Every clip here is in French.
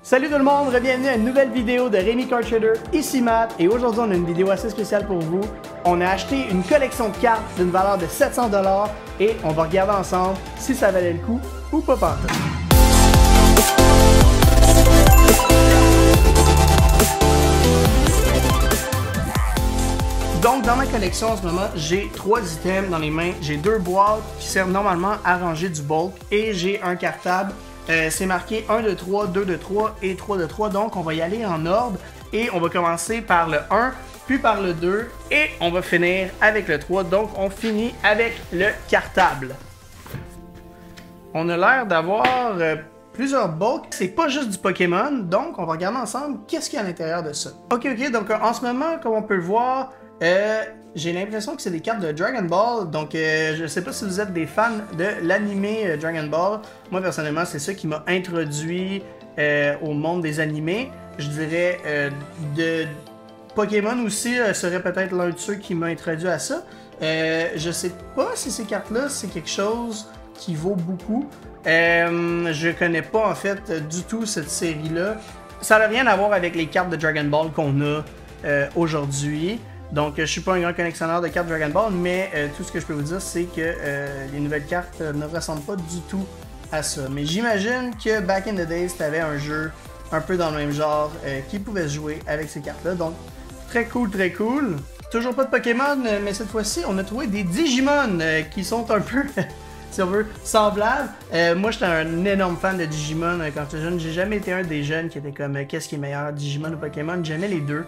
Salut tout le monde, bienvenue à une nouvelle vidéo de Rémi Card Trader, ici Matt, et aujourd'hui on a une vidéo assez spéciale pour vous. On a acheté une collection de cartes d'une valeur de 700$ et on va regarder ensemble si ça valait le coup ou pas pantoute. Donc dans ma collection en ce moment, j'ai 3 items dans les mains. J'ai 2 boîtes qui servent normalement à ranger du bulk et j'ai un cartable. C'est marqué 1 de 3, 2 de 3 et 3 de 3. Donc on va y aller en ordre et on va commencer par le 1, puis par le 2 et on va finir avec le 3. Donc on finit avec le cartable. On a l'air d'avoir plusieurs bulks. C'est pas juste du Pokémon. Donc on va regarder ensemble qu'est-ce qu'il y a à l'intérieur de ça. Ok, donc en ce moment, comme on peut le voir, j'ai l'impression que c'est des cartes de Dragon Ball, donc je sais pas si vous êtes des fans de l'animé Dragon Ball. Moi personnellement c'est ça qui m'a introduit au monde des animés. Je dirais de Pokémon aussi serait peut-être l'un de ceux qui m'a introduit à ça. Je sais pas si ces cartes là c'est quelque chose qui vaut beaucoup. Je connais pas en fait du tout cette série là. Ça n'a rien à voir avec les cartes de Dragon Ball qu'on a aujourd'hui. Donc, je suis pas un grand collectionneur de cartes Dragon Ball, mais tout ce que je peux vous dire, c'est que les nouvelles cartes ne ressemblent pas du tout à ça. Mais j'imagine que back in the days, tu avais un jeu un peu dans le même genre qui pouvait se jouer avec ces cartes-là. Donc, très cool, très cool. Toujours pas de Pokémon, mais cette fois-ci, on a trouvé des Digimon qui sont un peu, si on veut, semblables. Moi, j'étais un énorme fan de Digimon quand j'étais jeune. J'ai jamais été un des jeunes qui était comme qu'est-ce qui est meilleur, Digimon ou Pokémon. J'aimais les deux.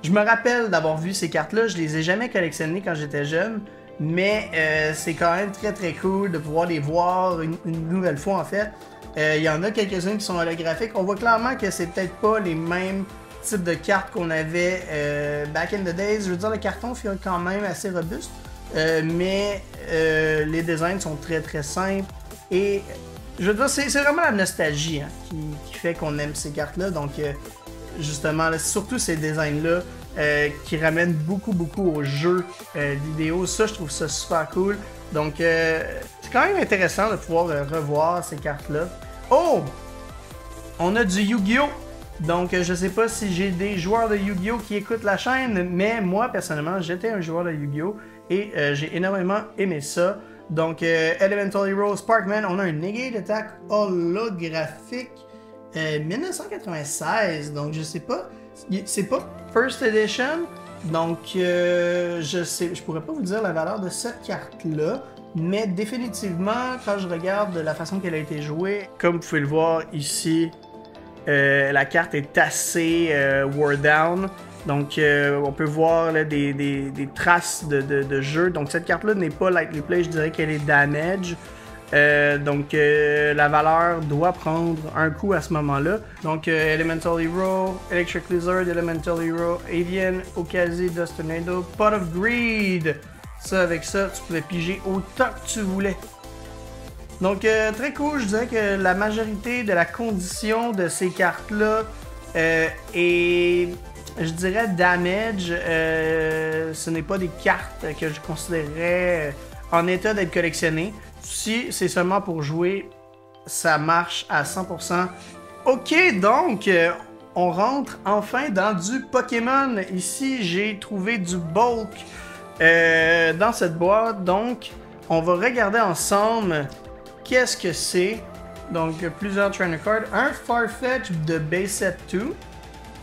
Je me rappelle d'avoir vu ces cartes-là, je les ai jamais collectionnées quand j'étais jeune, mais c'est quand même très très cool de pouvoir les voir une nouvelle fois en fait. Il y en a quelques-unes qui sont holographiques, on voit clairement que c'est peut-être pas les mêmes types de cartes qu'on avait back in the days. Je veux dire, le carton fait quand même assez robuste, mais les designs sont très très simples et je veux dire, c'est vraiment la nostalgie hein, qui fait qu'on aime ces cartes-là, donc justement, là, surtout ces designs-là qui ramènent beaucoup au jeu vidéo. Ça, je trouve ça super cool. Donc, c'est quand même intéressant de pouvoir revoir ces cartes-là. Oh! On a du Yu-Gi-Oh! Donc, je sais pas si j'ai des joueurs de Yu-Gi-Oh! Qui écoutent la chaîne, mais moi, personnellement, j'étais un joueur de Yu-Gi-Oh! Et j'ai énormément aimé ça. Donc, Elemental Hero, Sparkman, on a un Negate Attack holographique. 1996, donc je sais pas, c'est pas First Edition, donc je pourrais pas vous dire la valeur de cette carte-là, mais définitivement, quand je regarde la façon qu'elle a été jouée, comme vous pouvez le voir ici, la carte est assez wore down, donc on peut voir là, des traces de jeu, donc cette carte-là n'est pas lightly play, je dirais qu'elle est damage. Donc la valeur doit prendre un coup à ce moment-là. Donc Elemental Hero, Electric Lizard, Elemental Hero, Avian, Okazi, Dust Tornado, Pot of Greed. Ça, avec ça, tu pouvais piger autant que tu voulais. Donc très cool, je dirais que la majorité de la condition de ces cartes-là est, je dirais, damage. Ce n'est pas des cartes que je considérerais en état d'être collectionnées. Si c'est seulement pour jouer, ça marche à 100%. Ok, donc, on rentre enfin dans du Pokémon. Ici, j'ai trouvé du bulk dans cette boîte. Donc, on va regarder ensemble qu'est-ce que c'est. Donc, plusieurs trainer cards. Un Farfetch de Base Set 2.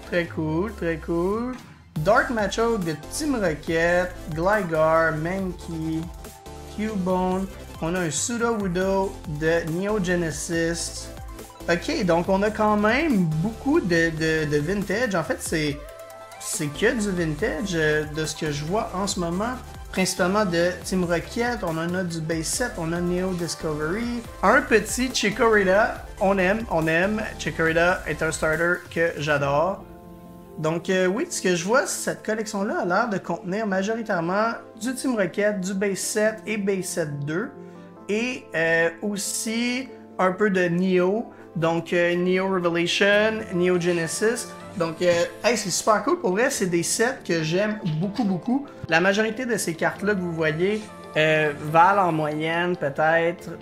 Très cool, très cool. Dark Machoke de Team Rocket. Gligar, Mankey, Cubone. On a un Sudowoodo de Neo Genesis. Ok, donc on a quand même beaucoup de vintage. En fait, c'est que du vintage de ce que je vois en ce moment. Principalement de Team Rocket, on en a du Base Set, on a Neo Discovery. Un petit Chikorita, on aime. Chikorita est un starter que j'adore. Donc oui, ce que je vois, cette collection-là a l'air de contenir majoritairement du Team Rocket, du Base Set et Base Set 2. Et aussi un peu de Neo, donc Neo Revelation, Neo Genesis. Donc, hey, c'est super cool. Pour vrai, c'est des sets que j'aime beaucoup. La majorité de ces cartes-là que vous voyez valent en moyenne peut-être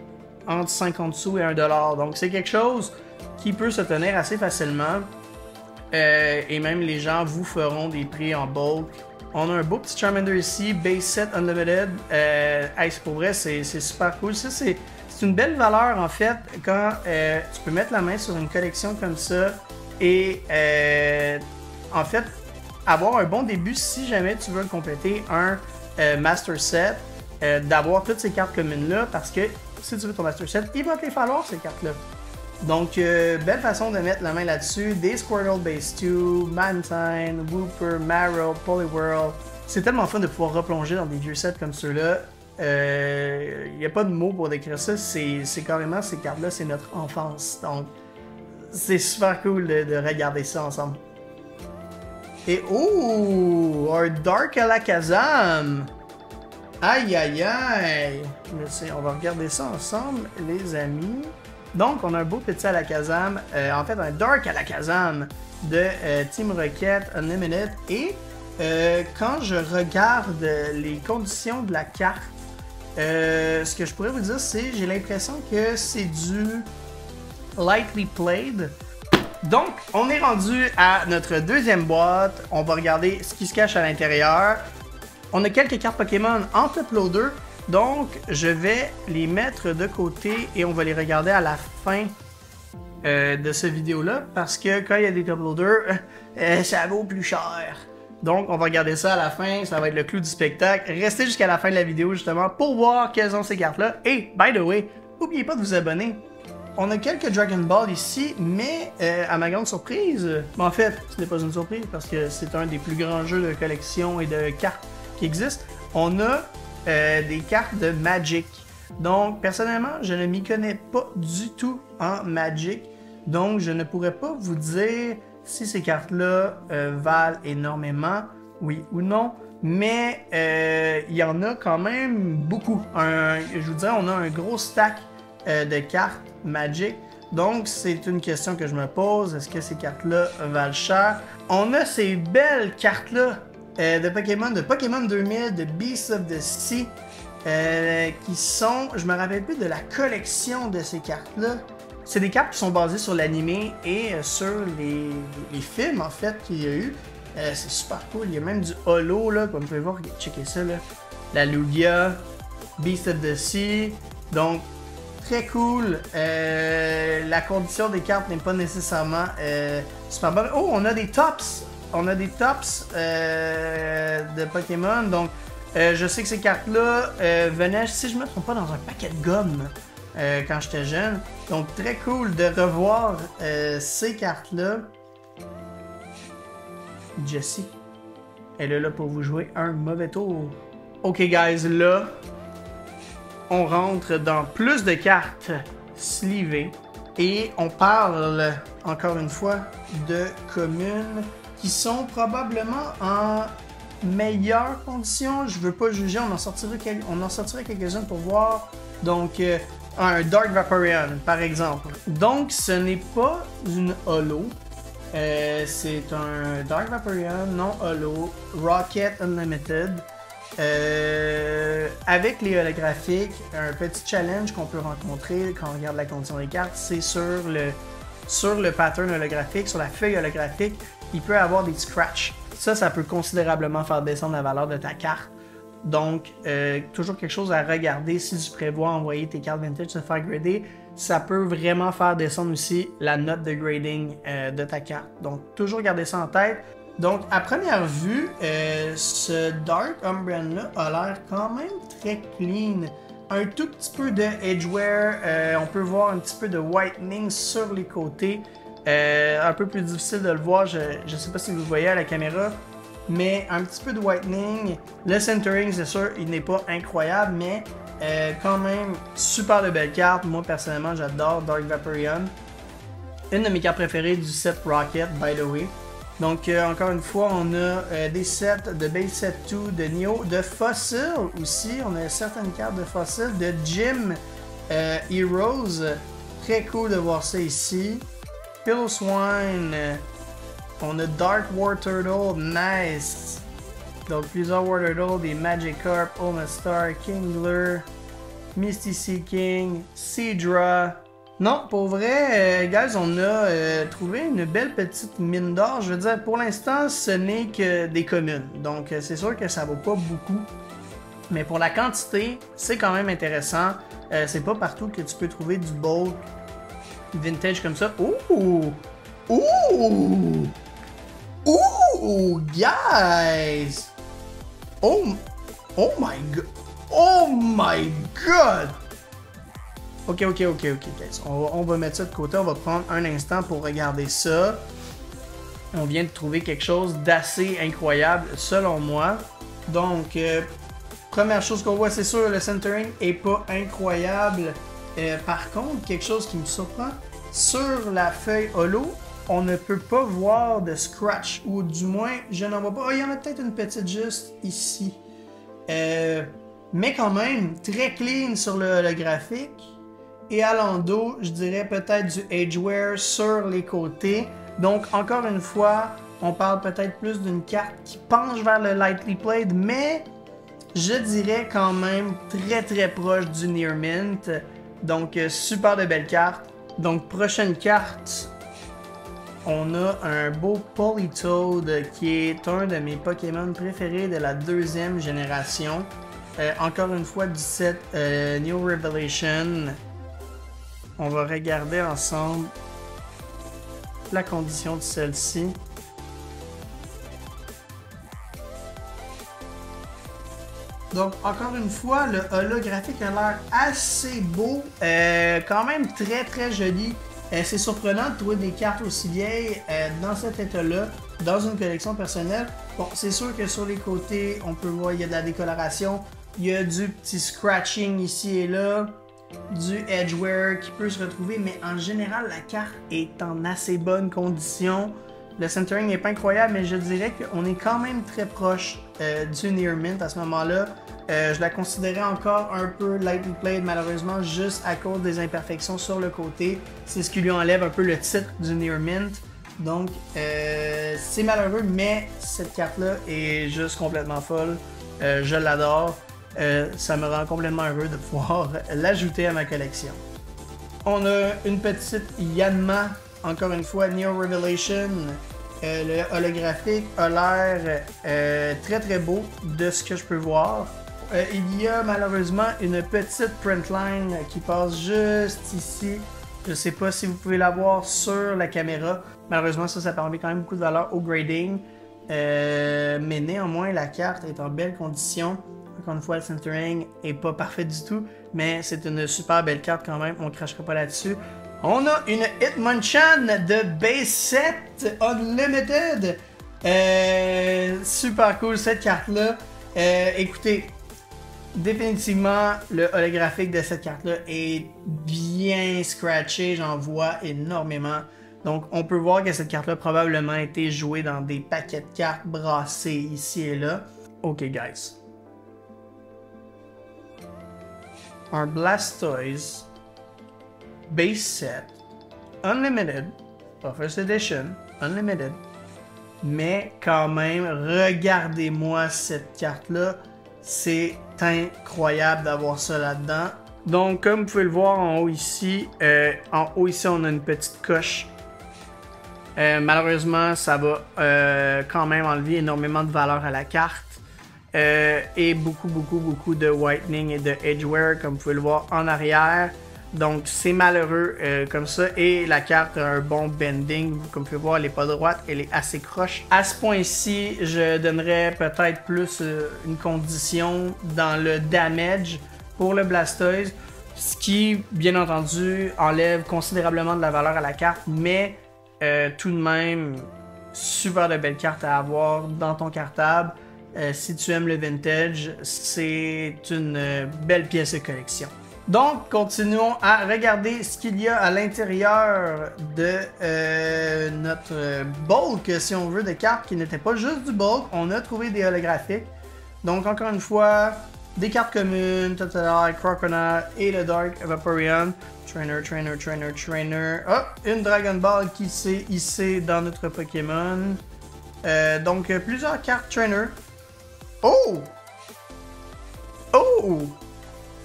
entre 50 sous et 1$. Donc, c'est quelque chose qui peut se tenir assez facilement. Et même les gens vous feront des prix en bulk. On a un beau petit Charmander ici, Base Set Unlimited. Hey, pour vrai, c'est super cool. Ça, c'est une belle valeur en fait quand tu peux mettre la main sur une collection comme ça et en fait avoir un bon début si jamais tu veux compléter un Master Set, d'avoir toutes ces cartes communes là parce que si tu veux ton Master Set, il va te les falloir ces cartes là. Donc, belle façon de mettre la main là-dessus. Des Squirtle Base 2, Mantine, Wooper, Marrow, Poliwhirl. C'est tellement fun de pouvoir replonger dans des vieux sets comme ceux-là. Il n'y a pas de mots pour décrire ça. C'est carrément, ces cartes-là, c'est notre enfance. Donc, c'est super cool de regarder ça ensemble. Et oh! Un Dark Alakazam! Aïe aïe aïe! On va regarder ça ensemble, les amis. Donc, on a un beau petit Alakazam, en fait un Dark Alakazam de Team Rocket Unlimited. Et quand je regarde les conditions de la carte, ce que je pourrais vous dire, c'est j'ai l'impression que c'est du lightly played. Donc, on est rendu à notre deuxième boîte. On va regarder ce qui se cache à l'intérieur. On a quelques cartes Pokémon en top loader. Donc, je vais les mettre de côté et on va les regarder à la fin de cette vidéo-là. Parce que quand il y a des top loaders, ça vaut plus cher. Donc, on va regarder ça à la fin. Ça va être le clou du spectacle. Restez jusqu'à la fin de la vidéo, justement, pour voir quelles sont ces cartes-là. Et, by the way, n'oubliez pas de vous abonner. On a quelques Dragon Ball ici, mais à ma grande surprise, en fait, ce n'est pas une surprise parce que c'est un des plus grands jeux de collection et de cartes qui existent. On a des cartes de Magic. Donc, personnellement, je ne m'y connais pas du tout en Magic. Donc, je ne pourrais pas vous dire si ces cartes-là valent énormément, oui ou non. Mais il y en a quand même beaucoup. Je vous dirais, on a un gros stack de cartes Magic. Donc, c'est une question que je me pose. Est-ce que ces cartes-là valent cher? On a ces belles cartes-là de Pokémon 2000, de Beasts of the Sea, qui sont, je me rappelle plus de la collection de ces cartes-là. C'est des cartes qui sont basées sur l'anime et sur les films, en fait, qu'il y a eu. C'est super cool. Il y a même du holo, là, comme vous pouvez voir. Checkez ça, là. La Lugia, Beasts of the Sea. Donc, très cool. La condition des cartes n'est pas nécessairement super bonne. Oh, on a des tops. On a des tops de Pokémon. Donc, je sais que ces cartes-là venaient, si je ne me trompe pas, dans un paquet de gomme quand j'étais jeune. Donc, très cool de revoir ces cartes-là. Jessie, elle est là pour vous jouer un mauvais tour. Ok, guys, là, on rentre dans plus de cartes sleevées. Et on parle, encore une fois, de communes qui sont probablement en meilleures conditions. Je veux pas juger, on en sortirait quelques-unes pour voir. Donc, un Dark Vaporeon, par exemple. Donc, ce n'est pas une holo. C'est un Dark Vaporeon non holo, Rocket Unlimited. Avec les holographiques, un petit challenge qu'on peut rencontrer quand on regarde la condition des cartes, c'est sur le pattern holographique, sur la feuille holographique, il peut avoir des scratchs. Ça peut considérablement faire descendre la valeur de ta carte. Donc, toujours quelque chose à regarder si tu prévois envoyer tes cartes vintage se faire grader. Ça peut vraiment faire descendre aussi la note de grading de ta carte. Donc, toujours garder ça en tête. Donc, à première vue, ce Dark Umbreon-là a l'air quand même très clean. Un tout petit peu de edgeware, on peut voir un petit peu de whitening sur les côtés. Un peu plus difficile de le voir, je ne sais pas si vous le voyez à la caméra, mais un petit peu de whitening. Le centering, c'est sûr, il n'est pas incroyable, mais quand même, super de belles cartes. Moi, personnellement, j'adore Dark Vaporeon. Une de mes cartes préférées du set Rocket, by the way. Donc, encore une fois, on a des sets de Base Set 2, de Neo, de Fossil aussi. On a certaines cartes de Fossil, de Gym Heroes. Très cool de voir ça ici. Piloswine. On a Dark War Turtle, nice. Donc, plusieurs War Turtle, des Magikarp, Omastar, Kingler, Misty Sea King, Seadra, Non, pour vrai, guys, on a trouvé une belle petite mine d'or. Je veux dire, pour l'instant, ce n'est que des communes. Donc, c'est sûr que ça vaut pas beaucoup. Mais pour la quantité, c'est quand même intéressant. C'est pas partout que tu peux trouver du bulk vintage comme ça. Ouh! Ouh! Ouh! Guys! Oh my god! Oh my god! Ok, guys. On va mettre ça de côté. On va prendre un instant pour regarder ça. On vient de trouver quelque chose d'assez incroyable, selon moi. Donc, première chose qu'on voit, c'est sûr, le centering est pas incroyable. Par contre, quelque chose qui me surprend, sur la feuille holo, on ne peut pas voir de scratch, ou du moins, je n'en vois pas. Oh, il y en a peut-être une petite juste ici. Mais quand même, très clean sur le graphique. Et à l'endos, je dirais peut-être du edgeware sur les côtés. Donc, encore une fois, on parle peut-être plus d'une carte qui penche vers le lightly played, mais je dirais quand même très proche du near mint. Donc, super de belle carte. Donc, prochaine carte, on a un beau Politoed qui est un de mes Pokémon préférés de la deuxième génération. Encore une fois, du set New Revelation. On va regarder ensemble la condition de celle-ci. Donc, encore une fois, le holographique a l'air assez beau, quand même très joli. C'est surprenant de trouver des cartes aussi vieilles dans cet état-là, dans une collection personnelle. Bon, c'est sûr que sur les côtés, on peut voir, il y a de la décoloration, il y a du petit scratching ici et là, du edgeware qui peut se retrouver, mais en général, la carte est en assez bonne condition. Le centering n'est pas incroyable, mais je dirais qu'on est quand même très proche du near mint à ce moment-là. Je la considérais encore un peu lightly played, malheureusement, juste à cause des imperfections sur le côté. C'est ce qui lui enlève un peu le titre du near mint. Donc, c'est malheureux, mais cette carte-là est juste complètement folle. Je l'adore. Ça me rend complètement heureux de pouvoir l'ajouter à ma collection. On a une petite Yanma, encore une fois, Neo Revelation. Le holographique a l'air très beau de ce que je peux voir. Il y a malheureusement une petite print line qui passe juste ici. Je ne sais pas si vous pouvez la voir sur la caméra. Malheureusement, ça permet quand même beaucoup de valeur au grading. Mais néanmoins, la carte est en belle condition. Encore une fois, le centering est pas parfait du tout, mais c'est une super belle carte quand même, on ne crachera pas là-dessus. On a une Hitmonchan de Base 7 Unlimited. Super cool cette carte-là. Écoutez, définitivement, le holographique de cette carte-là est bien scratché, j'en vois énormément. Donc, on peut voir que cette carte-là probablement a été jouée dans des paquets de cartes brassés ici et là. Ok, guys. Un Blastoise Base Set Unlimited, pas First Edition, Unlimited, mais quand même, regardez-moi cette carte-là, c'est incroyable d'avoir ça là-dedans. Donc, comme vous pouvez le voir en haut ici, on a une petite coche. Malheureusement, ça va quand même enlever énormément de valeur à la carte. Et beaucoup de whitening et de edgeware, comme vous pouvez le voir en arrière. Donc c'est malheureux comme ça. Et la carte a un bon bending, comme vous pouvez voir, elle n'est pas droite, elle est assez croche. À ce point-ci, je donnerais peut-être plus une condition dans le damage pour le Blastoise, ce qui, bien entendu, enlève considérablement de la valeur à la carte, mais tout de même, super de belle carte à avoir dans ton cartable. Si tu aimes le vintage, c'est une belle pièce de collection. Donc, continuons à regarder ce qu'il y a à l'intérieur de notre bulk, si on veut, de cartes qui n'étaient pas juste du bulk. On a trouvé des holographiques. Donc, encore une fois, des cartes communes, Totodile, Croconaw et le Dark Vaporeon. Trainer. Oh, une Dragon Ball qui s'est hissée dans notre Pokémon. Donc, plusieurs cartes Trainer. Oh!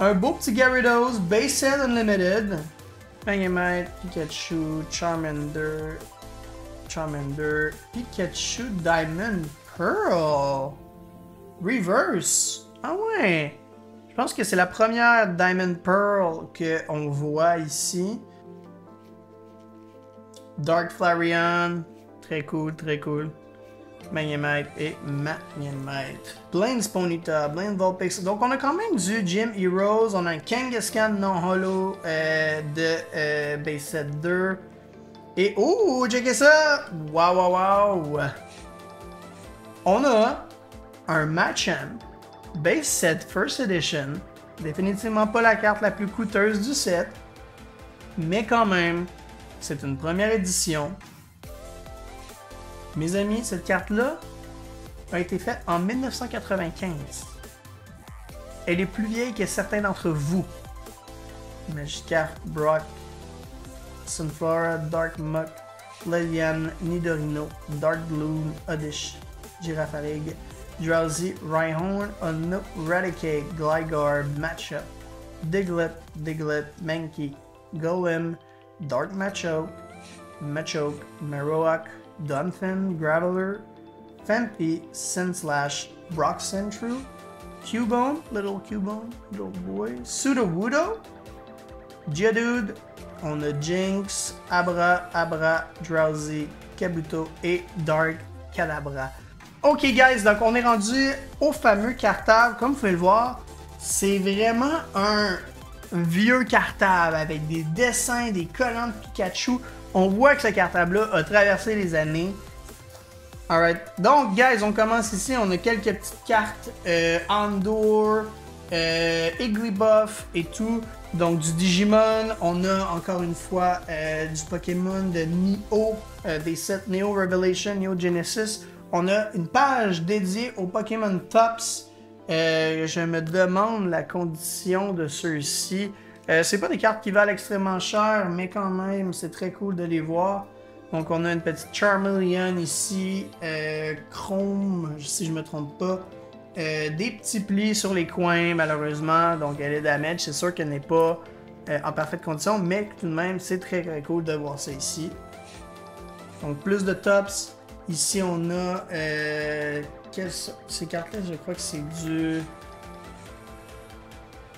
Un beau petit Gyarados Base Set Unlimited. Magnemite, Pikachu, Charmander, Pikachu, Diamond, Pearl, Reverse. Ah ouais! Je pense que c'est la première Diamond Pearl qu'on voit ici. Dark Flareon, très cool, très cool. Magnemite et Magnemite. Blaine Ponyta, Blaine Vulpix. Donc on a quand même du Gym Heroes. On a un Kangaskhan non holo de Base Set 2. Et oh, checkez ça! Waouh, waouh, waouh! On a un Machamp Base Set First Edition. Définitivement pas la carte la plus coûteuse du set. Mais quand même, c'est une première édition. Mes amis, cette carte-là a été faite en 1995. Elle est plus vieille que certains d'entre vous. Magikarp, Brock, Sunflora, Dark Muck, Lilian, Nidorino, Dark Gloom, Oddish, Girafarig, Drowsy, Rhyhorn, Unook, Raticate, Gligar, Matchup, Diglett, Mankey, Golem, Dark Machoke, Marowak, Dunfin, Graveler, Phanpy, Sandslash, Brock Sentru, Cubone, little boy, Sudowoodo, Geodude, on a Jinx, Abra, Drowsy, Kabuto et Dark Kadabra. Ok guys, donc on est rendu au fameux cartable. Comme vous pouvez le voir, c'est vraiment un vieux cartable avec des dessins, des collants de Pikachu. On voit que ce cartable-là a traversé les années. Alright, donc guys, on commence ici. On a quelques petites cartes Andor, Igglybuff et tout. Donc du Digimon, on a encore une fois du Pokémon de Neo, des sets Neo Revelation, Neo Genesis. On a une page dédiée aux Pokémon Tops. Je me demande la condition de ceux-ci. C'est pas des cartes qui valent extrêmement cher, mais quand même, c'est très cool de les voir. Donc on a une petite Charmeleon ici, Chrome, si je me trompe pas. Des petits plis sur les coins, malheureusement, donc elle est damage. C'est sûr qu'elle n'est pas en parfaite condition, mais tout de même, c'est très cool de voir ça ici. Donc plus de tops. Ici, on a ces cartes-là, je crois que c'est du...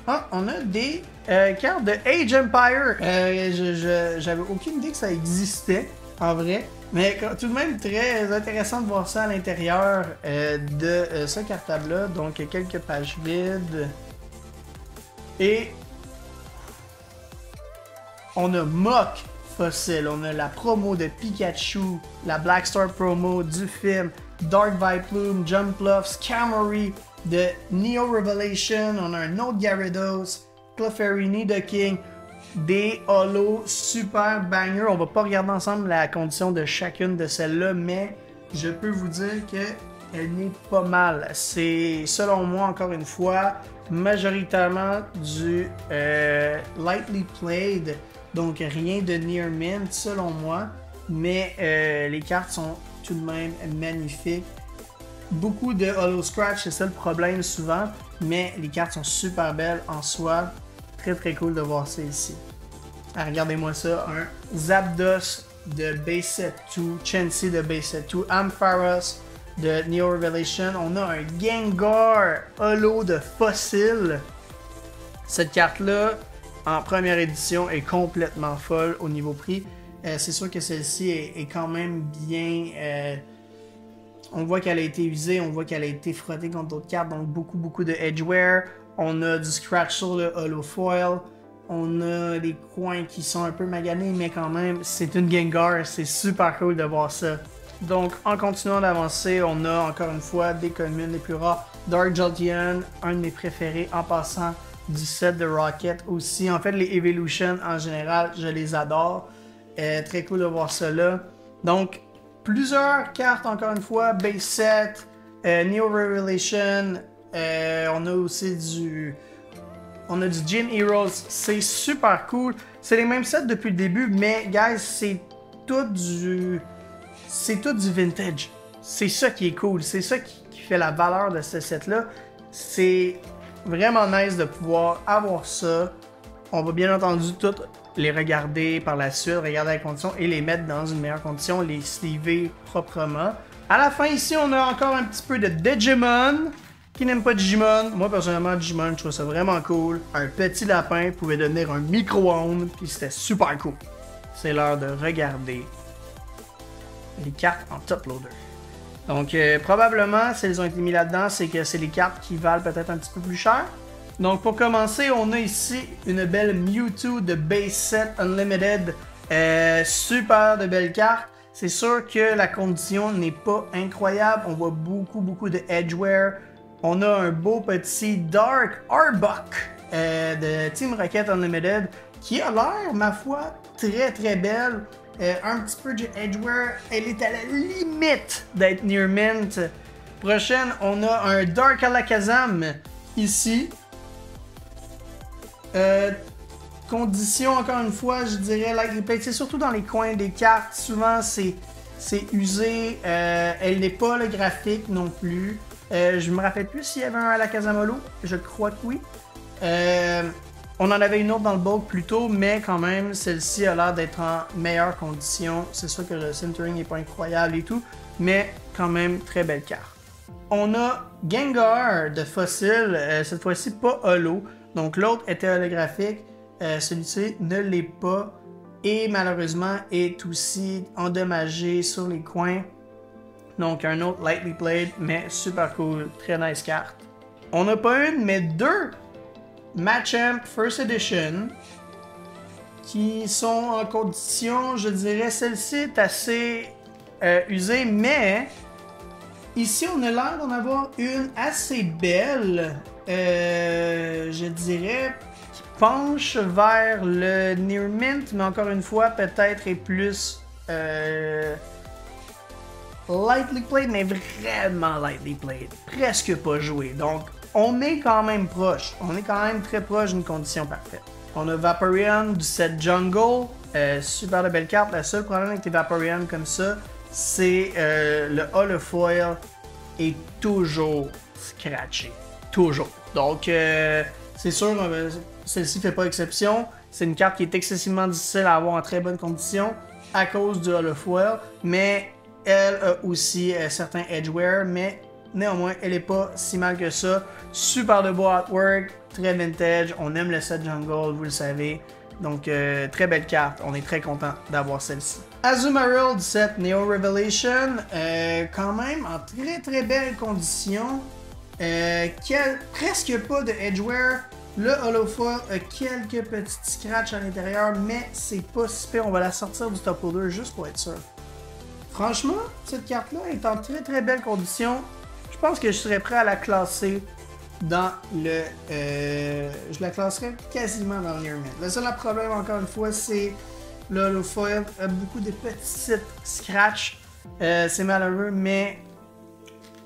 Ah, on a des cartes de Age Empire. J'avais aucune idée que ça existait, en vrai. Mais tout de même, très intéressant de voir ça à l'intérieur de ce cartable-là. Donc, quelques pages vides. Et on a Muk Fossil. On a la promo de Pikachu, la Black Star promo du film, Dark Vileplume, Jumpluff, Skarmory de Neo Revelation. On a un autre Gyarados, Clefairy, Nidoking. Des holos super bangers. On va pas regarder ensemble la condition de chacune de celles-là, mais je peux vous dire qu'elle n'est pas mal. C'est, selon moi, encore une fois, majoritairement du lightly played, donc rien de near mint, selon moi, mais les cartes sont tout de même magnifiques. Beaucoup de holo scratch, c'est ça le problème souvent, mais les cartes sont super belles en soi. Très cool de voir ça ici. Ah, regardez-moi ça, un Zapdos de Base Set 2, Chansey de Base Set 2, Ampharos de Neo Revelation. On a un Gengar holo de Fossil. Cette carte-là, en première édition, est complètement folle au niveau prix. C'est sûr que celle-ci est quand même bien... on voit qu'elle a été usée, on voit qu'elle a été frottée contre d'autres cartes, donc beaucoup de edgeware. On a du scratch sur le holo foil. On a des coins qui sont un peu maganés, mais quand même, c'est une Gengar. C'est super cool de voir ça. Donc, en continuant d'avancer, on a encore une fois des communes les plus rares. Dark Jolteon, un de mes préférés en passant du set de Rocket aussi. En fait, les Evolution en général, je les adore. Très cool de voir ça là. Donc, plusieurs cartes encore une fois. Base Set, Neo Revelation. On a aussi du Gym Heroes, c'est super cool. C'est les mêmes sets depuis le début, mais guys, c'est tout du vintage. C'est ça qui est cool, c'est ça qui fait la valeur de ce set-là. C'est vraiment nice de pouvoir avoir ça On va bien entendu toutes les regarder par la suite, regarder la condition et les mettre dans une meilleure condition, les sleever proprement. À la fin ici, on a encore un petit peu de Digimon. Qui n'aime pas Digimon? Moi personnellement, Digimon, je trouve ça vraiment cool. Un petit lapin pouvait devenir un micro-ondes, puis c'était super cool. C'est l'heure de regarder les cartes en top loader. Donc probablement, si elles ont été mis là-dedans, c'est que c'est les cartes qui valent peut-être un petit peu plus cher. Donc pour commencer, on a ici une belle Mewtwo de Base Set Unlimited. Super de belles cartes. C'est sûr que la condition n'est pas incroyable. On voit beaucoup de edgeware. On a un beau petit Dark Arbok de Team Rocket Unlimited qui a l'air, ma foi, très belle. Un petit peu de edgeware. Elle est à la limite d'être near mint. Prochaine, on a un Dark Alakazam ici. Condition, encore une fois, je dirais lightly played. C'est surtout dans les coins des cartes. Souvent, c'est usé. Elle n'est pas le graphique non plus. Je me rappelle plus s'il y avait un Alakazam. Je crois que oui. On en avait une autre dans le bulk plus tôt, mais quand même, celle-ci a l'air d'être en meilleure condition. C'est sûr que le centering n'est pas incroyable et tout, mais quand même, très belle carte. On a Gengar de Fossil, cette fois-ci pas holo. Donc l'autre était holographique, celui-ci ne l'est pas et malheureusement est aussi endommagé sur les coins. Donc un autre lightly played, mais super cool, très nice carte. On n'a pas une, mais deux Machamp First Edition qui sont en condition, je dirais, celle-ci est assez usée, mais ici on a l'air d'en avoir une assez belle, je dirais, qui penche vers le Near Mint, mais encore une fois, peut-être est plus lightly played, mais vraiment lightly played. Presque pas joué. Donc, on est quand même proche. On est quand même très proche d'une condition parfaite. On a Vaporeon du set Jungle. Super de belle carte. Le seul problème avec les Vaporeon comme ça, c'est le holofoil est toujours scratché. Toujours. Donc, c'est sûr, celle-ci ne fait pas exception. C'est une carte qui est excessivement difficile à avoir en très bonne condition à cause du holofoil, mais elle a aussi certains edgeware, mais néanmoins, elle n'est pas si mal que ça. Super de beau artwork, très vintage. On aime le set Jungle, vous le savez. Donc, très belle carte. On est très content d'avoir celle-ci. Azumarill du set Neo Revelation, quand même en très belle condition. Presque pas de edgeware. Le holofoil a quelques petits scratchs à l'intérieur, mais c'est pas si pire. On va la sortir du top loader juste pour être sûr. Franchement, cette carte-là est en très belle condition. Je pense que je serais prêt à la classer dans le... je la classerais quasiment dans le Near Mint. Le seul problème, encore une fois, c'est le holofoil a beaucoup de petits scratchs. C'est malheureux, mais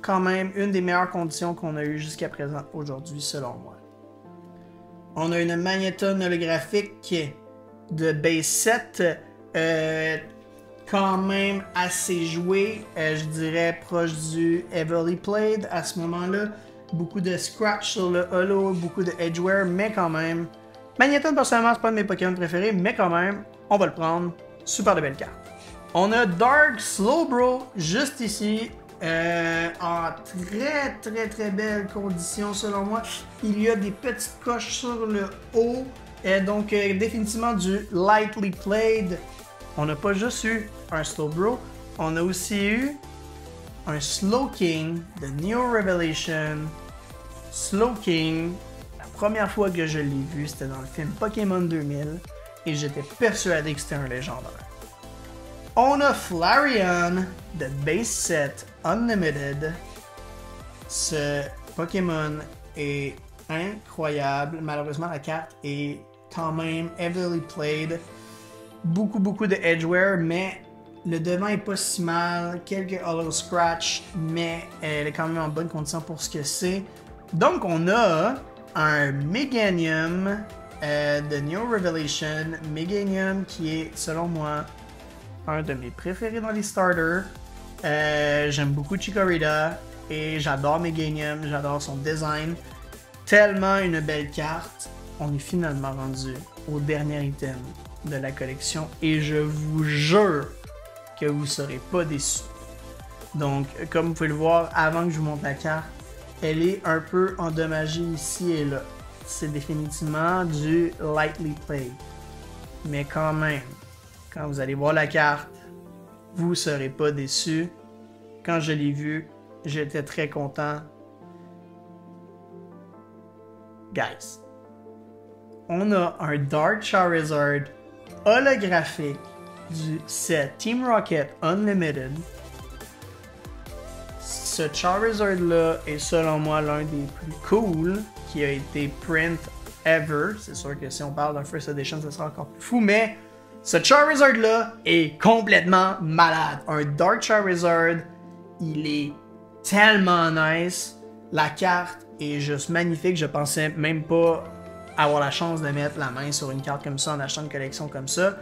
quand même une des meilleures conditions qu'on a eues jusqu'à présent aujourd'hui, selon moi. On a une Magneton holographique de base 7. Quand même assez joué, je dirais proche du Heavily Played à ce moment-là. Beaucoup de scratch sur le holo, beaucoup de edgeware, mais quand même. Magneton, personnellement, c'est pas de mes Pokémon préférés, mais quand même, on va le prendre. Super de belle carte. On a Dark Slowbro juste ici, en très belle condition selon moi. Il y a des petites coches sur le haut, donc définitivement du Lightly Played. On n'a pas juste eu un Slowbro, on a aussi eu un Slowking de Neo Revelation. Slowking, la première fois que je l'ai vu, c'était dans le film Pokémon 2000 et j'étais persuadé que c'était un légendaire. On a Flareon de Base Set Unlimited. Ce Pokémon est incroyable. Malheureusement, la carte est quand même heavily played. Beaucoup de edgeware, mais le devant est pas si mal. Quelques hollow scratch, mais elle est quand même en bonne condition pour ce que c'est. Donc, on a un Meganium de Neo Revelation. Meganium qui est, selon moi, un de mes préférés dans les starters. J'aime beaucoup Chikorita et j'adore Meganium, j'adore son design. Tellement une belle carte. On est finalement rendu au dernier item de la collection et je vous jure que vous ne serez pas déçus. Donc, comme vous pouvez le voir, avant que je vous montre la carte, elle est un peu endommagée ici et là. C'est définitivement du lightly played. Mais quand même, quand vous allez voir la carte, vous ne serez pas déçus. Quand je l'ai vue, j'étais très content. Guys, on a un Dark Charizard holographique du set Team Rocket Unlimited. Ce Charizard-là est selon moi l'un des plus cool qui a été print ever. C'est sûr que si on parle d'un First Edition, ça sera encore plus fou, mais ce Charizard-là est complètement malade. Un Dark Charizard, il est tellement nice. La carte est juste magnifique. Je pensais même pas avoir la chance de mettre la main sur une carte comme ça en achetant une collection comme ça.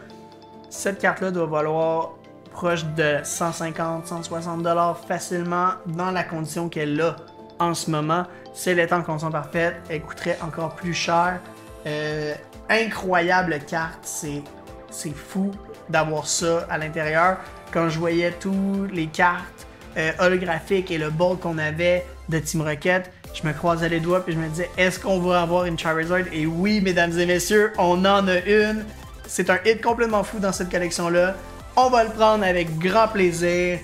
Cette carte-là doit valoir proche de 150-160$ facilement dans la condition qu'elle a en ce moment. Si elle était en condition parfaite, elle coûterait encore plus cher. Incroyable carte, c'est fou d'avoir ça à l'intérieur. Quand je voyais toutes les cartes holographiques et le bolt qu'on avait de Team Rocket, je me croisais les doigts et je me disais, est-ce qu'on va avoir une Charizard? Et oui, mesdames et messieurs, on en a une. C'est un hit complètement fou dans cette collection-là. On va le prendre avec grand plaisir.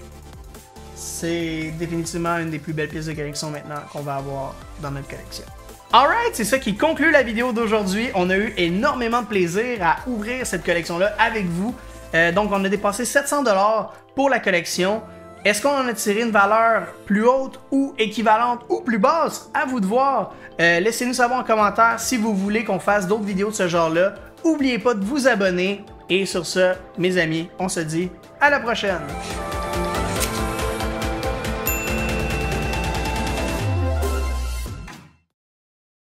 C'est définitivement une des plus belles pièces de collection maintenant qu'on va avoir dans notre collection. Alright, c'est ça qui conclut la vidéo d'aujourd'hui. On a eu énormément de plaisir à ouvrir cette collection-là avec vous. Donc, on a dépassé 700$ pour la collection. Est-ce qu'on en a tiré une valeur plus haute ou équivalente ou plus basse? À vous de voir. Laissez-nous savoir en commentaire si vous voulez qu'on fasse d'autres vidéos de ce genre-là. N'oubliez pas de vous abonner. Et sur ce, mes amis, on se dit à la prochaine!